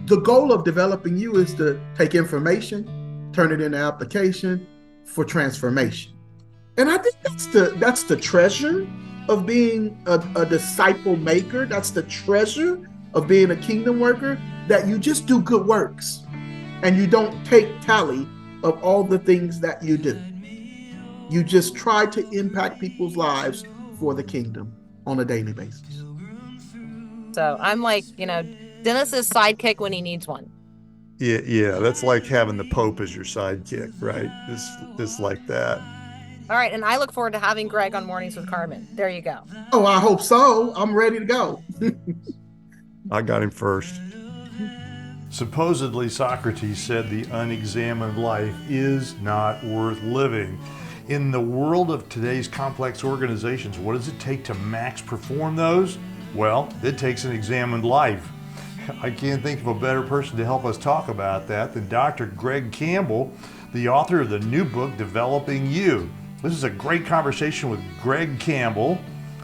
the goal of developing you is to take information, turn it into application for transformation. And I think that's the treasure of being a disciple maker. That's the treasure of being a kingdom worker, that you just do good works and you don't take tally of all the things that you do. You just try to impact people's lives for the kingdom on a daily basis. So I'm like, Dennis's sidekick when he needs one. Yeah, yeah, that's like having the Pope as your sidekick, right? It's like that. All right. And I look forward to having Greg on Mornings with Carmen. There you go. Oh, I hope so. I'm ready to go. I got him first. Supposedly, Socrates said the unexamined life is not worth living. In the world of today's complex organizations, what does it take to max perform those? Well, it takes an examined life. I can't think of a better person to help us talk about that than Dr. Greg Campbell, the author of the new book, Developing You. This is a great conversation with Greg Campbell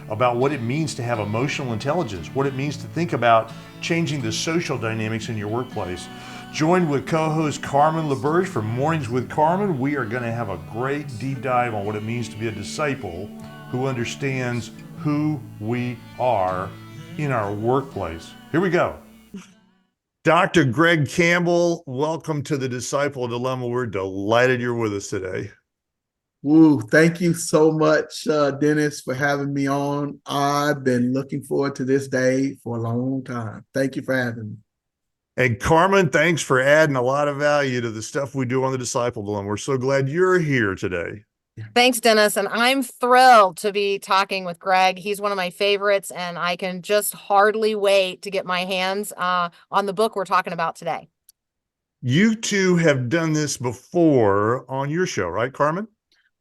about what it means to have emotional intelligence, what it means to think about changing the social dynamics in your workplace. Joined with co-host Carmen LaBerge from Mornings with Carmen, we are going to have a great deep dive on what it means to be a disciple who understands who we are in our workplace. Here we go. Dr. Greg Campbell, welcome to the Disciple Dilemma. We're delighted you're with us today. Woo, thank you so much, Dennis, for having me on. I've been looking forward to this day for a long time. Thank you for having me. And Carmen, thanks for adding a lot of value to the stuff we do on the Disciple Dilemma. We're so glad you're here today. Thanks, Dennis. And I'm thrilled to be talking with Greg. He's one of my favorites, and I can just hardly wait to get my hands on the book we're talking about today. You two have done this before on your show, right, Carmen?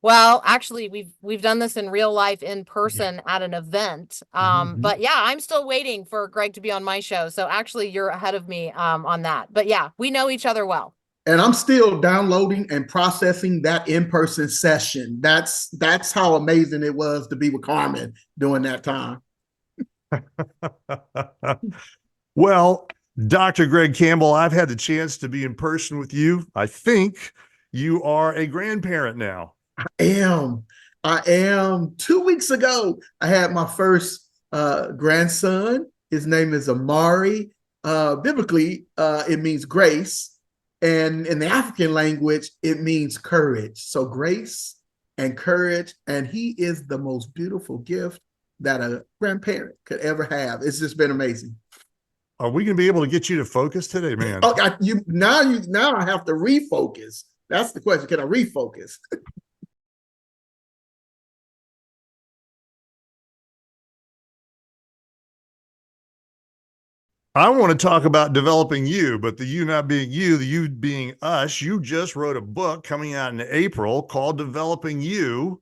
Well, actually, we've done this in real life in person at an event. But yeah, I'm still waiting for Greg to be on my show. So actually, you're ahead of me on that. But yeah, we know each other well. And I'm still downloading and processing that in-person session. That's how amazing it was to be with Carmen during that time. Well, Dr. Greg Campbell, I've had the chance to be in person with you. I think you are a grandparent now. I am. 2 weeks ago, I had my first grandson. His name is Amari. Biblically, it means grace. And in the African language, it means courage. So grace and courage. And he is the most beautiful gift that a grandparent could ever have. It's just been amazing. Are we going to be able to get you to focus today, man? Oh, now I have to refocus. That's the question. Can I refocus? I want to talk about developing you, but the you not being you, the you being us. You just wrote a book coming out in April called Developing You.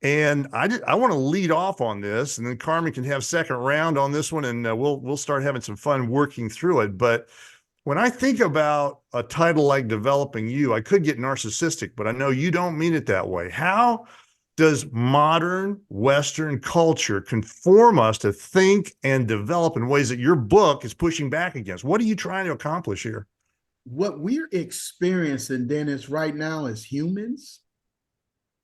And I want to lead off on this, and then Carmen can have second round on this one, and we'll start having some fun working through it. But when I think about a title like Developing You, I could get narcissistic, but I know you don't mean it that way. How does modern Western culture conform us to think and develop in ways that your book is pushing back against? What are you trying to accomplish here? What we're experiencing, Dennis, right now as humans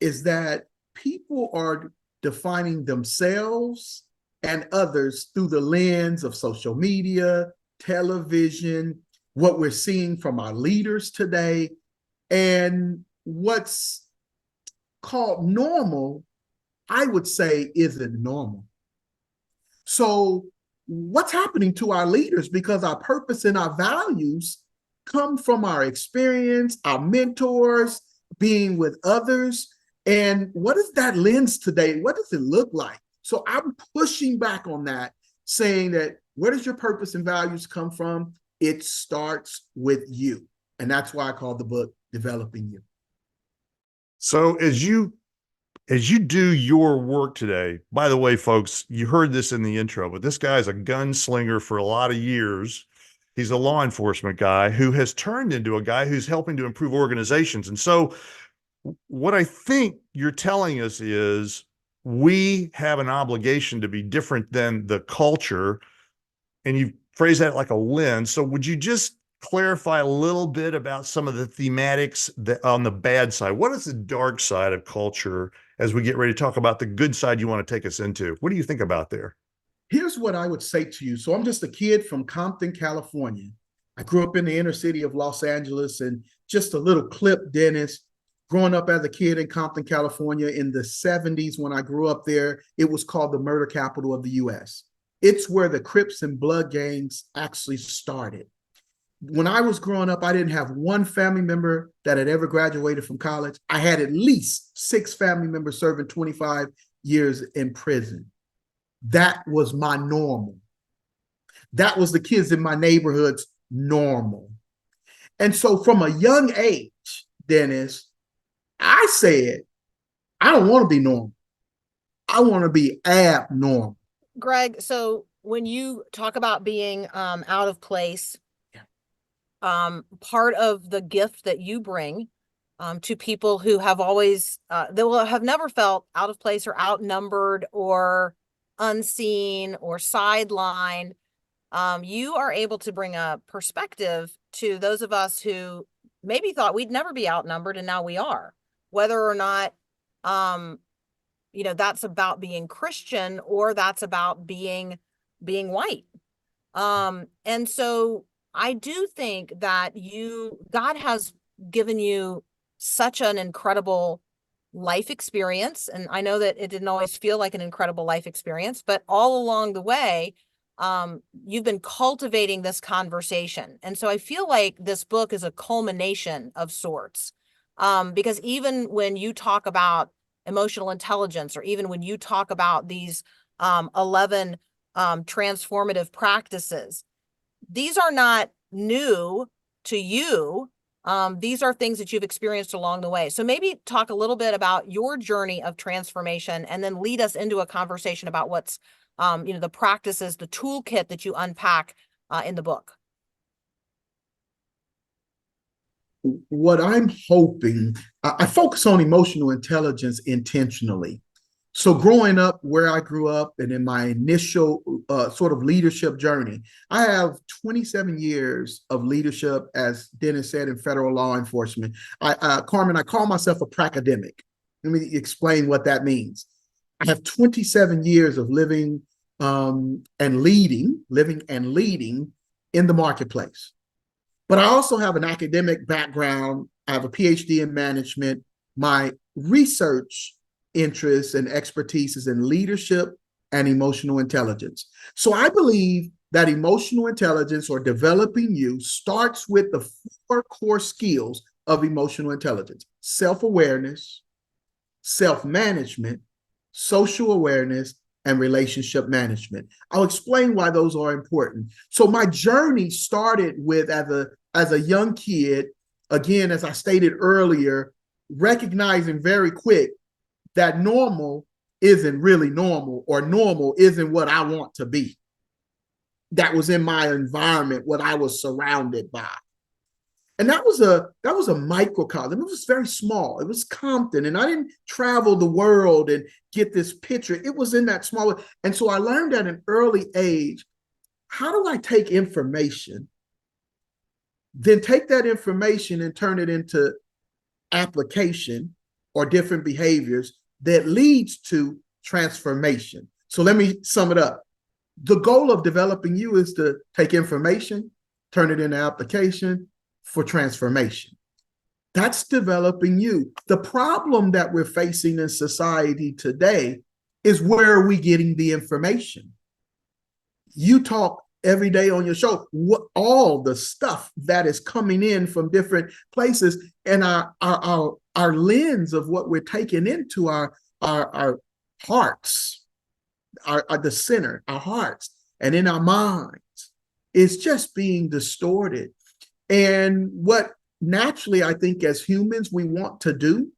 is that people are defining themselves and others through the lens of social media, television, what we're seeing from our leaders today, and what's called normal, I would say, isn't normal. So what's happening to our leaders? Because our purpose and our values come from our experience, our mentors, being with others. And what is that lens today? What does it look like? So I'm pushing back on that, saying that where does your purpose and values come from? It starts with you. And that's why I call the book Developing You. So as you do your work today, by the way, folks, you heard this in the intro, but this guy is a gunslinger for a lot of years. He's a law enforcement guy who has turned into a guy who's helping to improve organizations. And so what I think you're telling us is we have an obligation to be different than the culture. And you phrase that like a lens. So would you just clarify a little bit about some of the thematics that on the bad side? What is the dark side of culture as we get ready to talk about the good side you want to take us into? What do you think about there? Here's what I would say to you. So I'm just a kid from Compton, California. I grew up in the inner city of Los Angeles, and just a little clip, Dennis. Growing up as a kid in Compton, California in the 70s, when I grew up there, it was called the murder capital of the US. It's where the Crips and Blood gangs actually started. When I was growing up, I didn't have one family member that had ever graduated from college. I had at least 6 family members serving 25 years in prison. That was my normal. That was the kids in my neighborhood's normal. And so from a young age, Dennis, I said, I don't want to be normal. I want to be abnormal. Greg, so when you talk about being out of place, part of the gift that you bring to people who have always, they will have never felt out of place or outnumbered or unseen or sidelined, you are able to bring a perspective to those of us who maybe thought we'd never be outnumbered, and now we are. Whether or not, that's about being Christian or that's about being white. And so I do think that God has given you such an incredible life experience. And I know that it didn't always feel like an incredible life experience, but all along the way, you've been cultivating this conversation. And so I feel like this book is a culmination of sorts. Because even when you talk about emotional intelligence, or even when you talk about these 11 transformative practices, these are not new to you. These are things that you've experienced along the way. So maybe talk a little bit about your journey of transformation, and then lead us into a conversation about what's, the practices, the toolkit that you unpack in the book. What I'm hoping, I focus on emotional intelligence intentionally. So growing up where I grew up and in my initial sort of leadership journey, I have 27 years of leadership, as Dennis said, in federal law enforcement. Carmen, I call myself a pracademic. Let me explain what that means. I have 27 years of living and leading in the marketplace. But I also have an academic background. I have a PhD in management. My research interests and expertise is in leadership and emotional intelligence. So I believe that emotional intelligence, or developing you, starts with the 4 core skills of emotional intelligence: self-awareness, self-management, social awareness, and relationship management. I'll explain why those are important. So my journey started with, as a young kid, again, as I stated earlier, recognizing very quick that normal isn't really normal, or normal isn't what I want to be. That was in my environment, what I was surrounded by. And that was a microcosm. It was very small. It was Compton, and I didn't travel the world and get this picture. It was in that small. And so I learned at an early age, how do I take information, then take that information and turn it into application or different behaviors that leads to transformation. So let me sum it up. The goal of developing you is to take information, turn it into application for transformation. That's developing you. The problem that we're facing in society today is, where are we getting the information? You talk every day on your show, all the stuff that is coming in from different places, and our lens of what we're taking into our hearts, the center, our hearts, and in our minds, is just being distorted. And what naturally, I think, as humans, we want to do,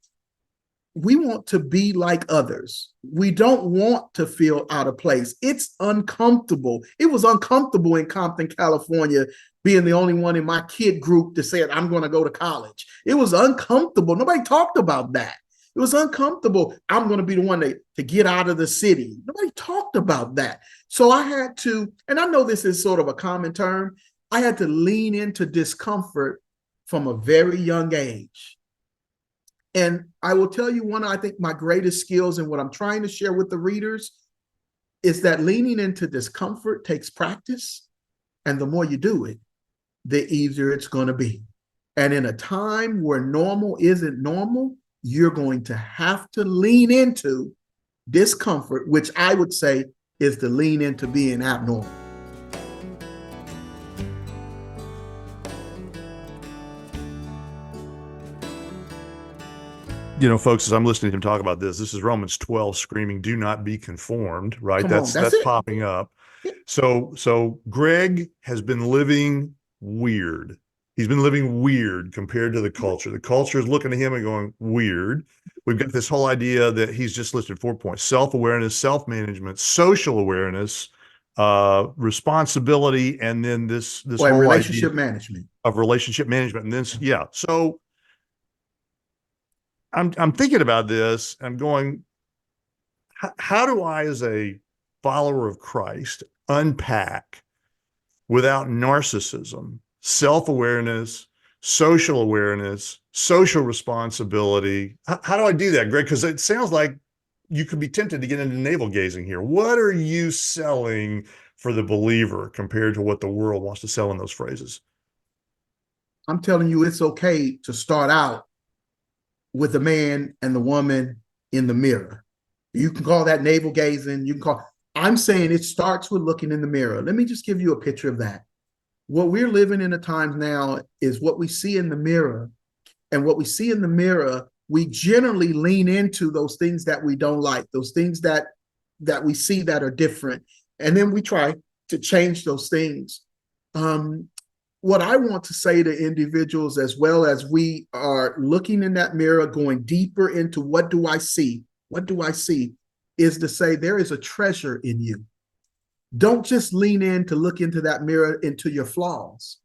we want to be like others. We don't want to feel out of place. It's uncomfortable. It was uncomfortable in Compton, California, being the only one in my kid group that said, I'm going to go to college. It was uncomfortable. Nobody talked about that. It was uncomfortable. I'm going to be the one to get out of the city. Nobody talked about that. So I had to, and I know this is sort of a common term, I had to lean into discomfort from a very young age. And I will tell you one, I think my greatest skills and what I'm trying to share with the readers is that leaning into discomfort takes practice. And the more you do it, the easier it's going to be. And in a time where normal isn't normal, you're going to have to lean into discomfort, which I would say is to lean into being abnormal. You know, folks, as I'm listening to him talk about this is Romans 12 screaming, do not be conformed, right? Come on, that's it. Popping up. So Greg has been living weird. He's been living weird compared to the culture. The culture is looking at him and going, weird. We've got this whole idea that he's just listed 4 points: self-awareness, self-management, social awareness, responsibility, and then this Well, whole relationship idea management. of relationship management. And then, yeah. So I'm thinking about this. I'm going, how do I, as a follower of Christ, unpack without narcissism, self-awareness, social responsibility? How do I do that, Greg? Because it sounds like you could be tempted to get into navel gazing here. What are you selling for the believer compared to what the world wants to sell in those phrases? I'm telling you, it's okay to start out with the man and the woman in the mirror. You can call that navel gazing. You can call, I'm saying it starts with looking in the mirror. Let me just give you a picture of that. What we're living in the times now is what we see in the mirror. And what we see in the mirror, we generally lean into those things that we don't like, those things that we see that are different. And then we try to change those things. What I want to say to individuals, as well as we are looking in that mirror, going deeper into what do I see? What do I see? Is to say there is a treasure in you. Don't just lean in to look into that mirror, into your flaws,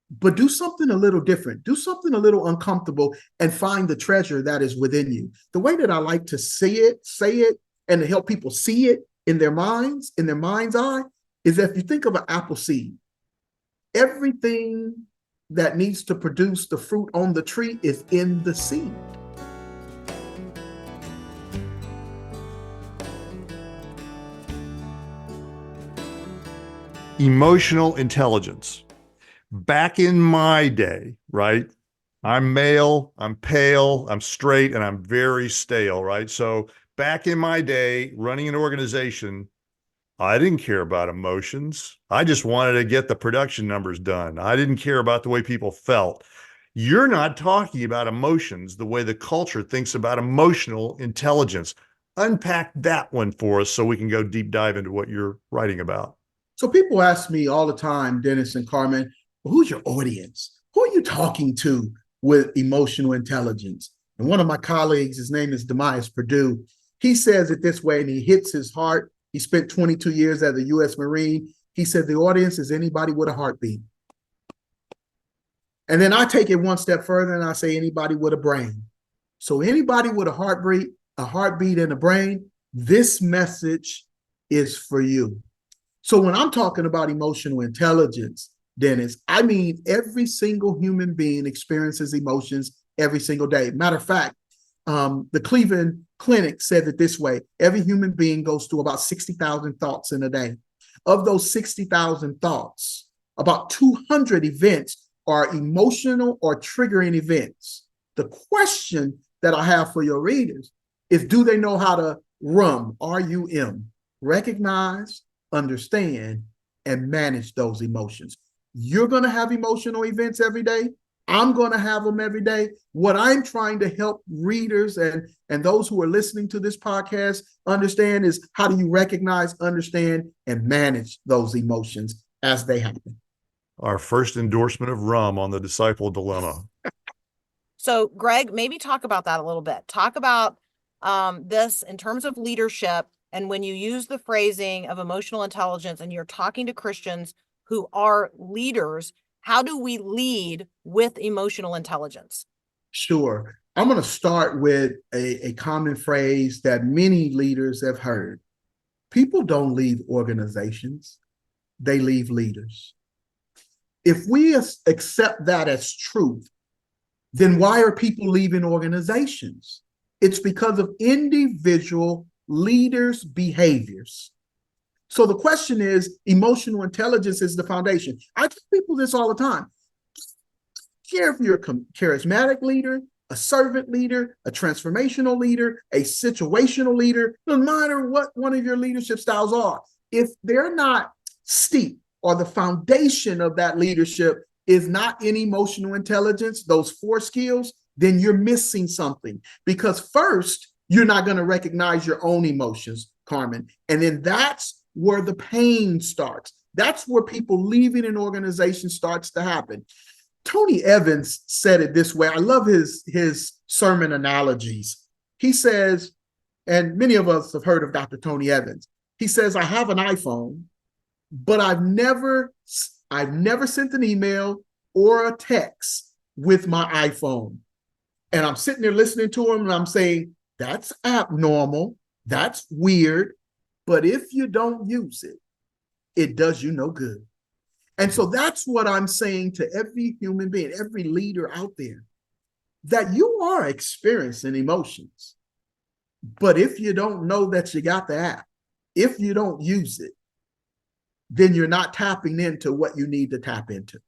but do something a little different. Do something a little uncomfortable and find the treasure that is within you. The way that I like to say it, and to help people see it in their mind's eye, is that if you think of an apple seed, everything that needs to produce the fruit on the tree is in the seed. Emotional intelligence. Back in my day, right? I'm male, I'm pale, I'm straight, and I'm very stale, right? So back in my day, running an organization, I didn't care about emotions. I just wanted to get the production numbers done. I didn't care about the way people felt. You're not talking about emotions the way the culture thinks about emotional intelligence. Unpack that one for us so we can go deep dive into what you're writing about. So people ask me all the time, Dennis and Carmen, well, who's your audience? Who are you talking to with emotional intelligence? And one of my colleagues, his name is Demise Perdue, he says it this way, and he hits his heart. He spent 22 years as a U.S. Marine. He said the audience is anybody with a heartbeat. And then I take it one step further and I say anybody with a brain. So anybody with a heartbeat and a brain, this message is for you. So when I'm talking about emotional intelligence, Dennis, I mean every single human being experiences emotions every single day. Matter of fact, the Cleveland Clinic said it this way: every human being goes through about 60,000 thoughts in a day. Of those 60,000 thoughts, about 200 events are emotional or triggering events. The question that I have for your readers is, do they know how to RUM, recognize, understand, and manage those emotions? You're going to have emotional events every day. I'm going to have them every day. What I'm trying to help readers and those who are listening to this podcast understand is, how do you recognize, understand, and manage those emotions as they happen? Our first endorsement of rum on the Disciple Dilemma. So, Greg, maybe talk about that a little bit. Talk about this in terms of leadership, and when you use the phrasing of emotional intelligence and you're talking to Christians who are leaders, how do we lead with emotional intelligence? Sure. I'm going to start with a common phrase that many leaders have heard. People don't leave organizations, they leave leaders. If we accept that as truth, then why are people leaving organizations? It's because of individual leaders' behaviors. So the question is, emotional intelligence is the foundation. I tell people this all the time. Care if you're a charismatic leader, a servant leader, a transformational leader, a situational leader, no matter what one of your leadership styles are, if they're not steep or the foundation of that leadership is not in emotional intelligence, those 4 skills, then you're missing something. Because first, you're not going to recognize your own emotions, Carmen. And then that's where the pain starts. That's where people leaving an organization starts to happen. Tony Evans said it this way. I love his sermon analogies. He says, and many of us have heard of Dr. Tony Evans. He says, I have an iPhone, but I've never sent an email or a text with my iPhone. And I'm sitting there listening to him and I'm saying, that's abnormal. That's weird. But if you don't use it, it does you no good. And so that's what I'm saying to every human being, every leader out there, that you are experiencing emotions. But if you don't know that you got the app, if you don't use it, then you're not tapping into what you need to tap into.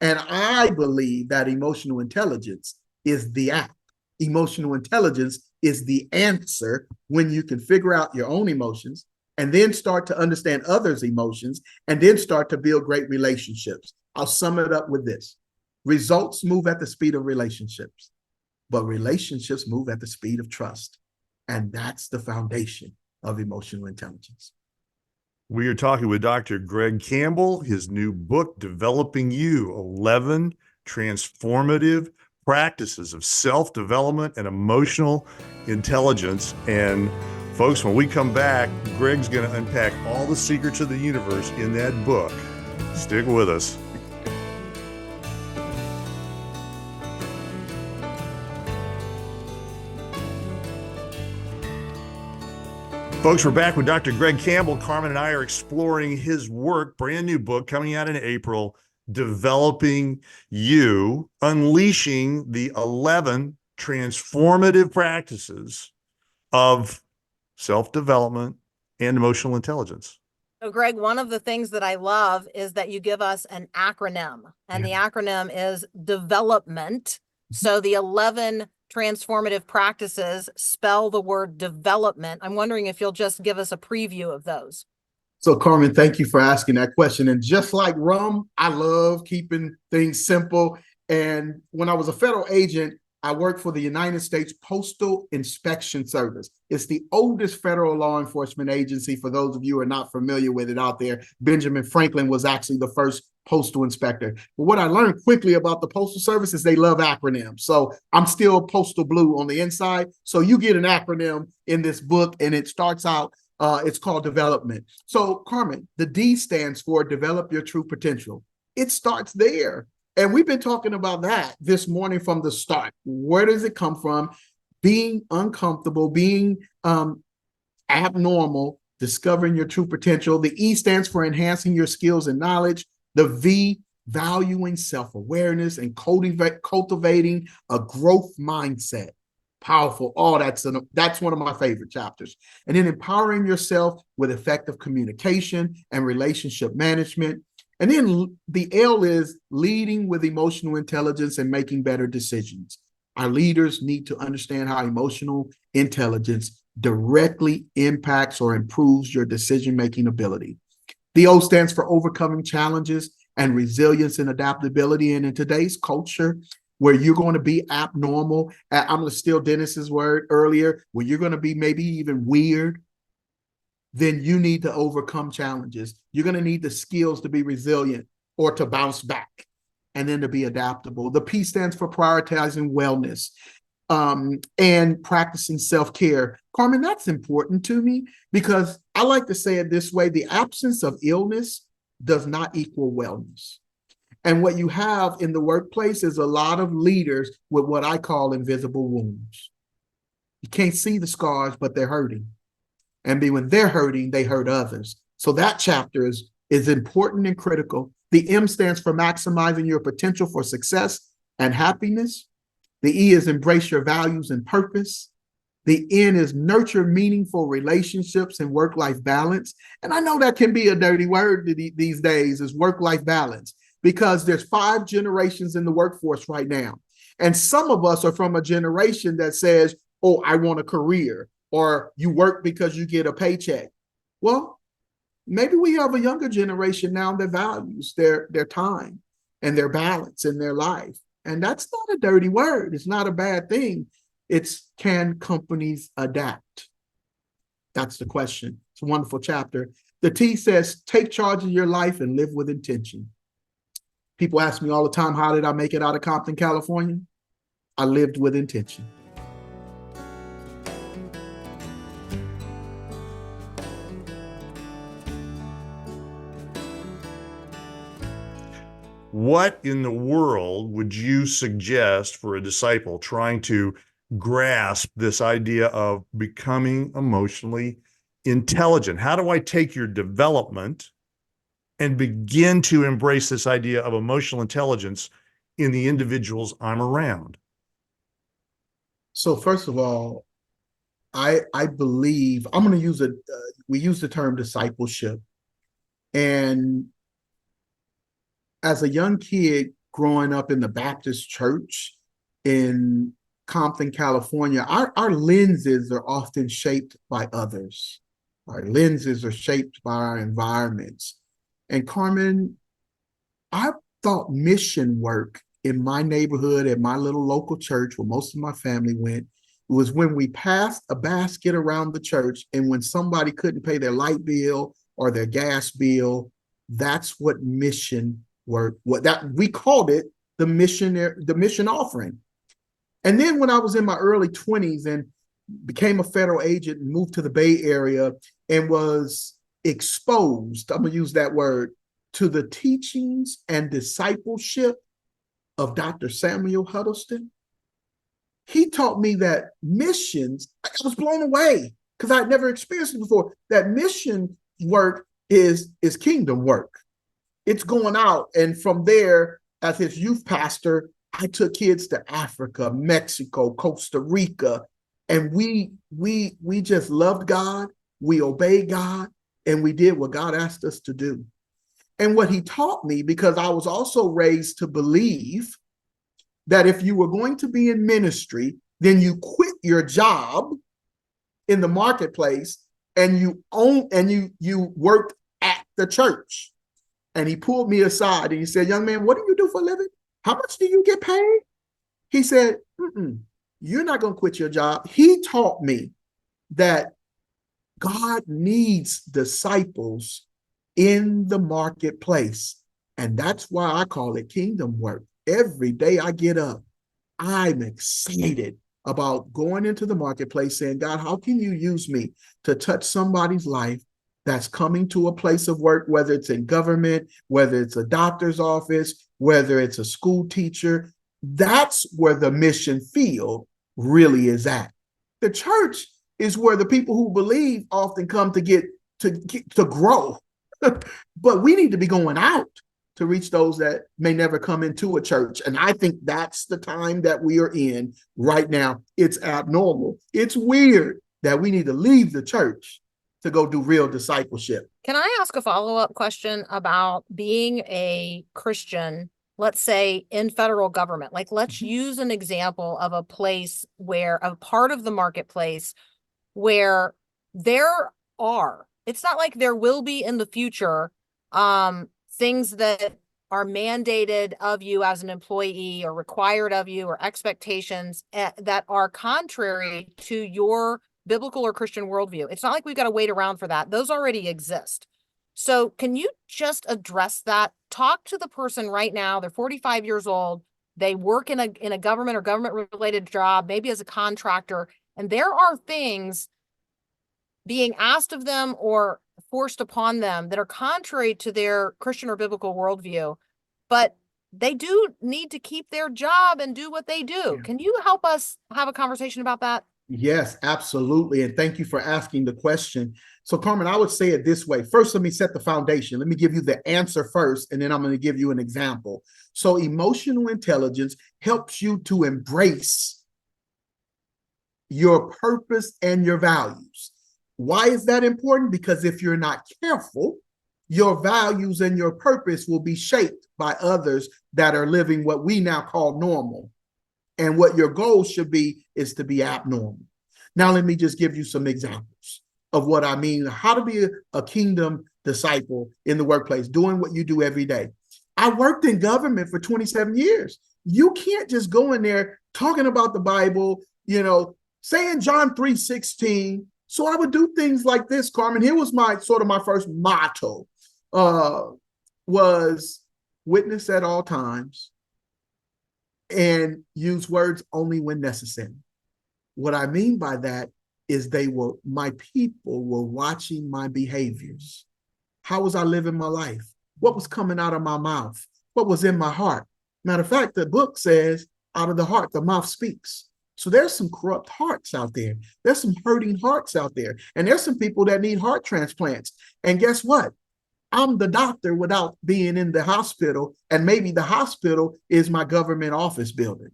And I believe that emotional intelligence is the app. Emotional intelligence is the answer when you can figure out your own emotions and then start to understand others' emotions and then start to build great relationships. I'll sum it up with this. Results move at the speed of relationships, but relationships move at the speed of trust. And that's the foundation of emotional intelligence. We are talking with Dr. Greg Campbell, his new book, Developing You, 11 Transformative Practices of Self-Development and Emotional Intelligence. And folks, when we come back, Greg's going to unpack all the secrets of the universe in that book. Stick with us. Folks, we're back with Dr. Greg Campbell. Carmen and I are exploring his work, brand new book coming out in April, Developing You, Unleashing the 11 Transformative Practices of Self-Development and Emotional Intelligence. So, Greg, one of the things that I love is that you give us an acronym, and the acronym is DEVELOPMENT. So the 11 transformative practices spell the word development. I'm wondering if you'll just give us a preview of those. So, Carmen, thank you for asking that question. And just like rum, I love keeping things simple. And when I was a federal agent, I worked for the United States Postal Inspection Service. It's the oldest federal law enforcement agency. For those of you who are not familiar with it out there, Benjamin Franklin was actually the first postal inspector. But what I learned quickly about the Postal Service is they love acronyms. So I'm still postal blue on the inside. So you get an acronym in this book, and it starts out, it's called development. So, Carmen, the D stands for develop your true potential. It starts there. And we've been talking about that this morning from the start. Where does it come from? Being uncomfortable, being abnormal, discovering your true potential. The E stands for enhancing your skills and knowledge. The V, valuing self-awareness and cultivating a growth mindset. Powerful. Oh, that's one of my favorite chapters. And then empowering yourself with effective communication and relationship management. And then the L is leading with emotional intelligence and making better decisions. Our leaders need to understand how emotional intelligence directly impacts or improves your decision-making ability. The O stands for overcoming challenges and resilience and adaptability. And in today's culture, where you're going to be abnormal, I'm going to steal Dennis's word earlier, where you're going to be maybe even weird, then you need to overcome challenges. You're going to need the skills to be resilient or to bounce back, and then to be adaptable. The P stands for prioritizing wellness and practicing self-care. Carmen, that's important to me because I like to say it this way: the absence of illness does not equal wellness. And what you have in the workplace is a lot of leaders with what I call invisible wounds. You can't see the scars, but they're hurting. And when they're hurting, they hurt others. So that chapter is important and critical. The M stands for maximizing your potential for success and happiness. The E is embrace your values and purpose. The N is nurture meaningful relationships and work-life balance. And I know that can be a dirty word these days, is work-life balance, because there's 5 generations in the workforce right now. And some of us are from a generation that says, oh, I want a career, or you work because you get a paycheck. Well, maybe we have a younger generation now that values their time and their balance in their life. And that's not a dirty word. It's not a bad thing. It's, can companies adapt? That's the question. It's a wonderful chapter. The T says, take charge of your life and live with intention. People ask me all the time, how did I make it out of Compton, California? I lived with intention. What in the world would you suggest for a disciple trying to grasp this idea of becoming emotionally intelligent? How do I take your development and begin to embrace this idea of emotional intelligence in the individuals I'm around? So first of all, I believe, I'm going to use we use the term discipleship. And as a young kid growing up in the Baptist church in Compton, California, our lenses are often shaped by others. Our lenses are shaped by our environments. And Carmen, I thought mission work in my neighborhood, at my little local church where most of my family went, was when we passed a basket around the church, and when somebody couldn't pay their light bill or their gas bill, that's what mission work, what that we called it, the mission offering. And then when I was in my early 20s and became a federal agent and moved to the Bay Area and was exposed, I'm gonna use that word, to the teachings and discipleship of Dr. Samuel Huddleston, he taught me that missions, I was blown away because I'd never experienced it before, that mission work is kingdom work. It's going out. And from there, as his youth pastor, I took kids to Africa, Mexico, Costa Rica, and we just loved God, we obeyed God, and we did what God asked us to do. And what he taught me, because I was also raised to believe that if you were going to be in ministry, then you quit your job in the marketplace and you worked at the church. And he pulled me aside and he said, young man, what do you do for a living? How much do you get paid? He said, you're not going to quit your job. He taught me that God needs disciples in the marketplace. And that's why I call it kingdom work. Every day I get up, I'm excited about going into the marketplace saying, God, how can you use me to touch somebody's life that's coming to a place of work, whether it's in government, whether it's a doctor's office, whether it's a school teacher. That's where the mission field really is at. The church is where the people who believe often come to grow. But we need to be going out to reach those that may never come into a church. And I think that's the time that we are in right now. It's abnormal. It's weird that we need to leave the church to go do real discipleship. Can I ask a follow-up question about being a Christian, let's say in federal government? Like, let's use an example of a place where a part of the marketplace where there are, it's not like there will be in the future, things that are mandated of you as an employee or required of you or expectations that are contrary to your biblical or Christian worldview. It's not like we've got to wait around for that. Those already exist. So can you just address that? Talk to the person right now. They're 45 years old. They work in a government or government related job, maybe as a contractor. And there are things being asked of them or forced upon them that are contrary to their Christian or biblical worldview, but they do need to keep their job and do what they do. Yeah. Can you help us have a conversation about that? Yes, absolutely. And thank you for asking the question. So, Carmen, I would say it this way. First, let me set the foundation. Let me give you the answer first, and then I'm going to give you an example. So, emotional intelligence helps you to embrace your purpose and your values. Why is that important? Because if you're not careful, your values and your purpose will be shaped by others that are living what we now call normal. And what your goal should be is to be abnormal. Now, let me just give you some examples of what I mean, how to be a kingdom disciple in the workplace, doing what you do every day. I worked in government for 27 years. You can't just go in there talking about the Bible, saying John 3:16. So I would do things like this, Carmen. Here was my first motto, was witness at all times and use words only when necessary. What I mean by that is my people were watching my behaviors. How was I living my life? What was coming out of my mouth? What was in my heart? Matter of fact, the book says, out of the heart, the mouth speaks. So there's some corrupt hearts out there. There's some hurting hearts out there. And there's some people that need heart transplants. And guess what? I'm the doctor without being in the hospital. And maybe the hospital is my government office building.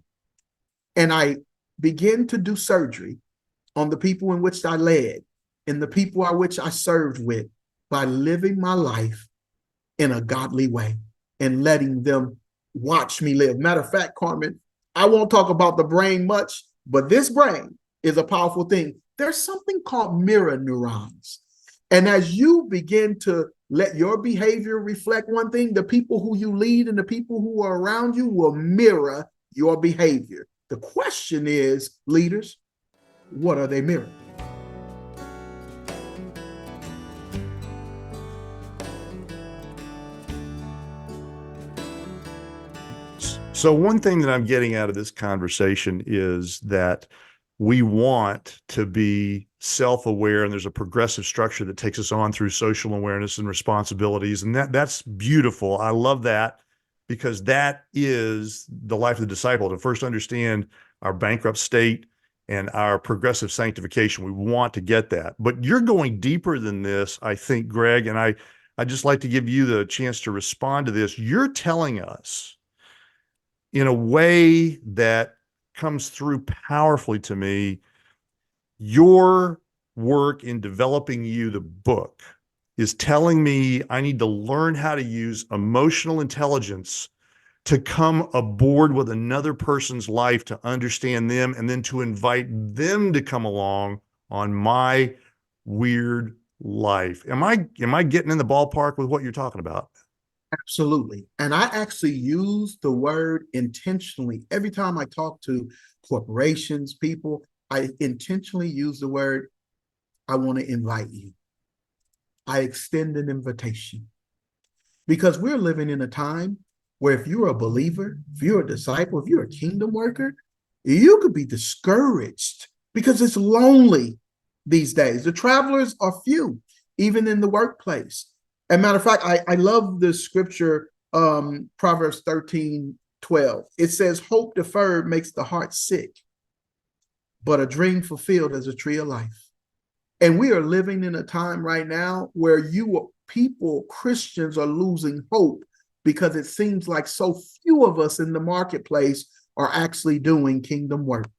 And I begin to do surgery on the people in which I led and the people I which I served with by living my life in a godly way and letting them watch me live. Matter of fact, Carmen, I won't talk about the brain much, but this brain is a powerful thing. There's something called mirror neurons. And as you begin to let your behavior reflect one thing, the people who you lead and the people who are around you will mirror your behavior. The question is, leaders, what are they mirroring? So one thing that I'm getting out of this conversation is that we want to be self-aware, and there's a progressive structure that takes us on through social awareness and responsibilities. And that's beautiful. I love that, because that is the life of the disciple, to first understand our bankrupt state and our progressive sanctification. We want to get that. But you're going deeper than this, I think, Greg, and I'd just like to give you the chance to respond to this. You're telling us in a way that comes through powerfully to me, your work in developing you, the book, is telling me I need to learn how to use emotional intelligence to come aboard with another person's life, to understand them, and then to invite them to come along on my weird life. Am I getting in the ballpark with what you're talking about? Absolutely. And I actually use the word intentionally. Every time I talk to corporations, people, I intentionally use the word, I want to invite you. I extend an invitation. Because we're living in a time where if you're a believer, if you're a disciple, if you're a kingdom worker, you could be discouraged because it's lonely these days. The travelers are few, even in the workplace. As a matter of fact, I love the scripture, Proverbs 13:12. It says, hope deferred makes the heart sick, but a dream fulfilled is a tree of life. And we are living in a time right now where Christians are losing hope because it seems like so few of us in the marketplace are actually doing kingdom work.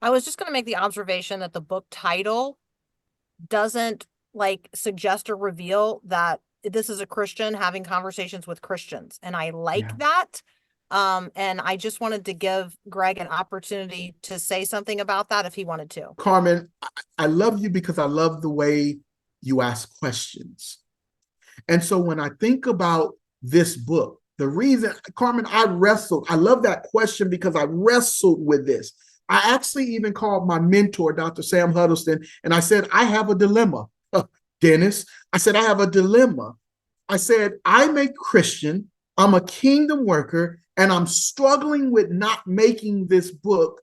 I was just going to make the observation that the book title doesn't suggest or reveal that this is a Christian having conversations with Christians. And I like that. And I just wanted to give Greg an opportunity to say something about that if he wanted to. Carmen, I love you because I love the way you ask questions. And so when I think about this book, the reason, Carmen, I love that question because I wrestled with this. I actually even called my mentor, Dr. Sam Huddleston, and I said, I have a dilemma. Dennis, I said, I have a dilemma. I said, I'm a Christian, I'm a kingdom worker, and I'm struggling with not making this book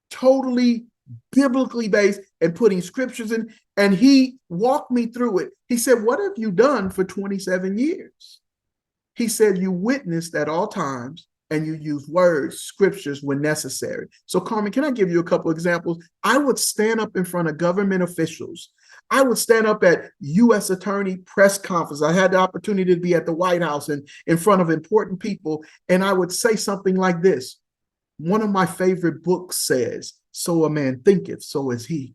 totally biblically based and putting scriptures in. And he walked me through it. He said, what have you done for 27 years? He said, you witnessed at all times and you use words, scriptures when necessary. So Carmen, can I give you a couple examples? I would stand up in front of government officials. I would stand up at U.S. Attorney press conference. I had the opportunity to be at the White House and in front of important people, and I would say something like this. One of my favorite books says, "So a man thinketh, so is he."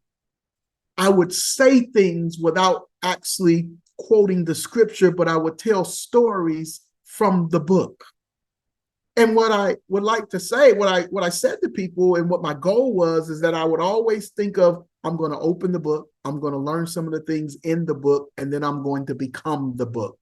I would say things without actually quoting the scripture, but I would tell stories from the book. And what I would like to say, what I said to people and what my goal was, is that I would always think of, I'm going to open the book, I'm going to learn some of the things in the book, and then I'm going to become the book.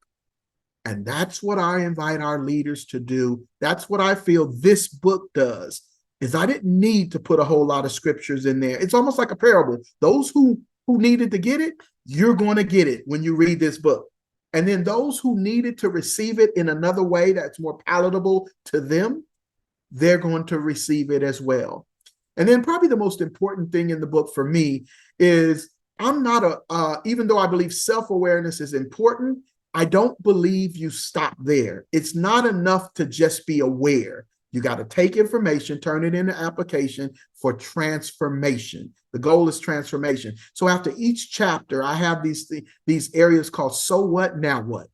And that's what I invite our leaders to do. That's what I feel this book does, is I didn't need to put a whole lot of scriptures in there. It's almost like a parable. Those who needed to get it, you're going to get it when you read this book. And then those who needed to receive it in another way that's more palatable to them, they're going to receive it as well. And then probably the most important thing in the book for me is I'm not even though I believe self-awareness is important, I don't believe you stop there. It's not enough to just be aware. You got to take information, turn it into application for transformation. The goal is transformation. So after each chapter, I have these areas called so what, now what?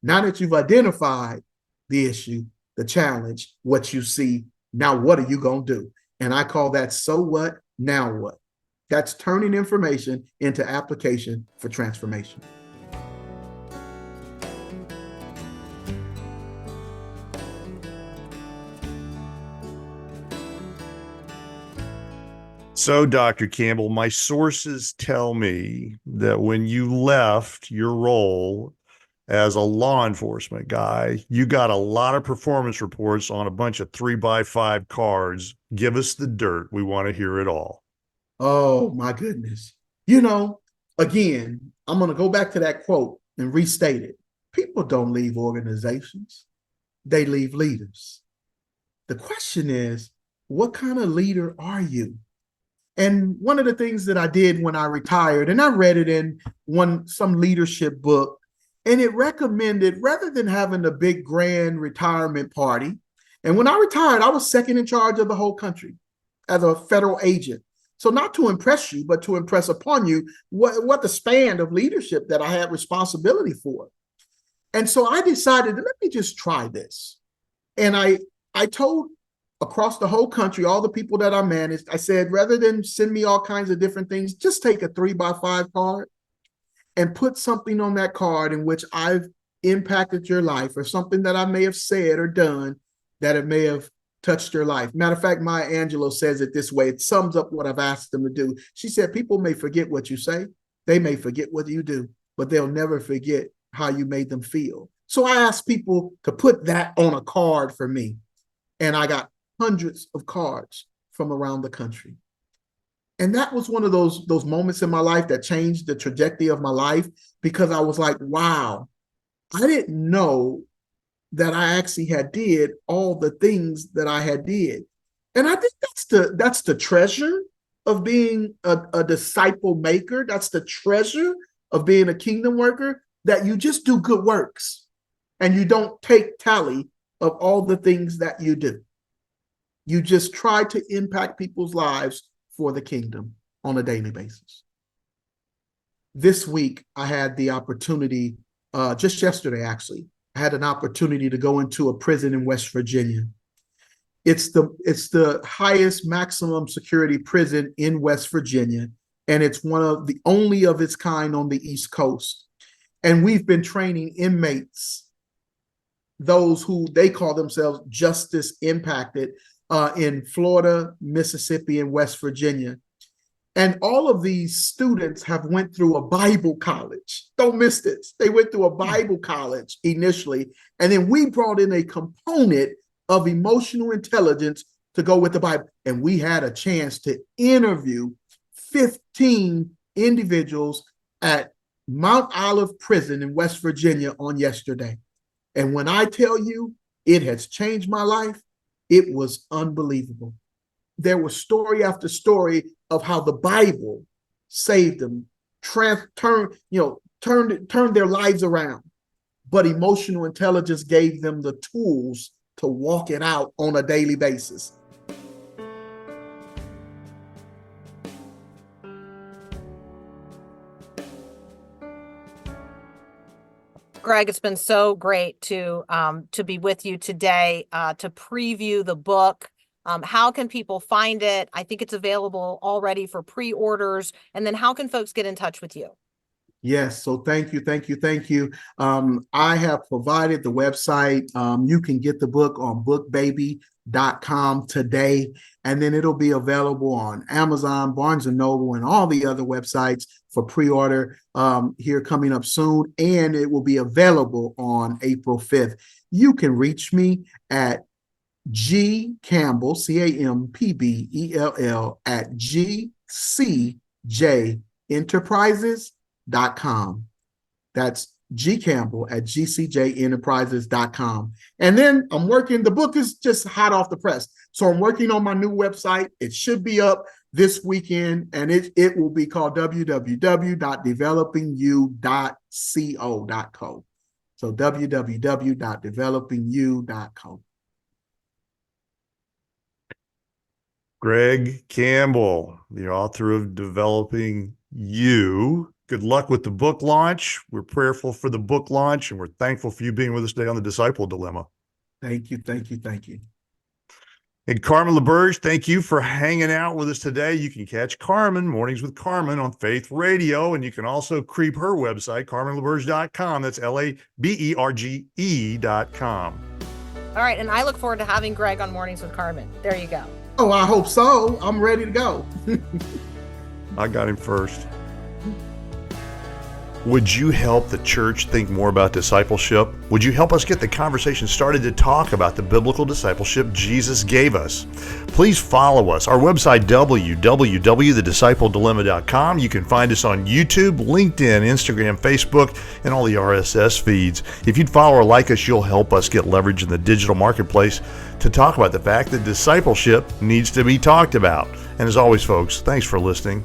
Now that you've identified the issue, the challenge, what you see, now what are you going to do? And I call that so what, now what? That's turning information into application for transformation. So, Dr. Campbell, my sources tell me that when you left your role as a law enforcement guy, you got a lot of performance reports on a bunch of 3x5 cards. Give us the dirt. We want to hear it all. Oh, my goodness. Again, I'm going to go back to that quote and restate it. People don't leave organizations. They leave leaders. The question is, what kind of leader are you? And one of the things that I did when I retired, and I read it in some leadership book, and it recommended, rather than having a big grand retirement party, and when I retired, I was second in charge of the whole country as a federal agent. So not to impress you, but to impress upon you what the span of leadership that I had responsibility for. And so I decided, let me just try this. And I told across the whole country, all the people that I managed, I said, rather than send me all kinds of different things, just take a 3x5 card and put something on that card in which I've impacted your life, or something that I may have said or done that it may have touched your life. Matter of fact, Maya Angelou says it this way. It sums up what I've asked them to do. She said, people may forget what you say. They may forget what you do, but they'll never forget how you made them feel. So I asked people to put that on a card for me. And I got hundreds of cards from around the country. And that was one of those moments in my life that changed the trajectory of my life, because I was like, wow, I didn't know that I actually had did all the things that I had did. And I think that's the treasure of being a disciple maker. That's the treasure of being a kingdom worker, that you just do good works and you don't take tally of all the things that you do. You just try to impact people's lives for the kingdom on a daily basis. This week, I had the opportunity, just yesterday actually, I had an opportunity to go into a prison in West Virginia. It's the highest maximum security prison in West Virginia, and it's one of the only of its kind on the East Coast. And we've been training inmates, those who they call themselves justice impacted, in Florida, Mississippi, and West Virginia. And all of these students have went through a Bible college. Don't miss this. They went through a Bible college initially, and then we brought in a component of emotional intelligence to go with the Bible. And we had a chance to interview 15 individuals at Mount Olive Prison in West Virginia on yesterday. And when I tell you it has changed my life, it was unbelievable. There was story after story of how the Bible saved them, turned their lives around. But emotional intelligence gave them the tools to walk it out on a daily basis. Greg, it's been so great to be with you today, to preview the book. How can people find it? I think it's available already for pre-orders. And then how can folks get in touch with you? Yes, so thank you. I have provided the website. You can get the book on bookbaby.com today, and then it'll be available on Amazon, Barnes & Noble, and all the other websites for pre-order here coming up soon, and it will be available on April 5th. You can reach me at G Campbell, CAMPBELL at GCJenterprises.com. That's G Campbell at GCJenterprises.com. And then the book is just hot off the press. So I'm working on my new website. It should be up this weekend, and it will be called www.developingyou.co.co. So www.developingyou.co. Greg Campbell, the author of Developing You. Good luck with the book launch. We're prayerful for the book launch, and we're thankful for you being with us today on the Disciple Dilemma. Thank you. And Carmen LaBerge, thank you for hanging out with us today. You can catch Carmen, Mornings with Carmen, on Faith Radio, and you can also creep her website, carmenlaberge.com. That's LABERGE.com. All right. And I look forward to having Greg on Mornings with Carmen. There you go. Oh, I hope so. I'm ready to go. I got him first. Would you help the church think more about discipleship? Would you help us get the conversation started to talk about the biblical discipleship Jesus gave us? Please follow us. Our website, www.thediscipledilemma.com. You can find us on YouTube, LinkedIn, Instagram, Facebook, and all the RSS feeds. If you'd follow or like us, you'll help us get leverage in the digital marketplace to talk about the fact that discipleship needs to be talked about. And as always, folks, thanks for listening.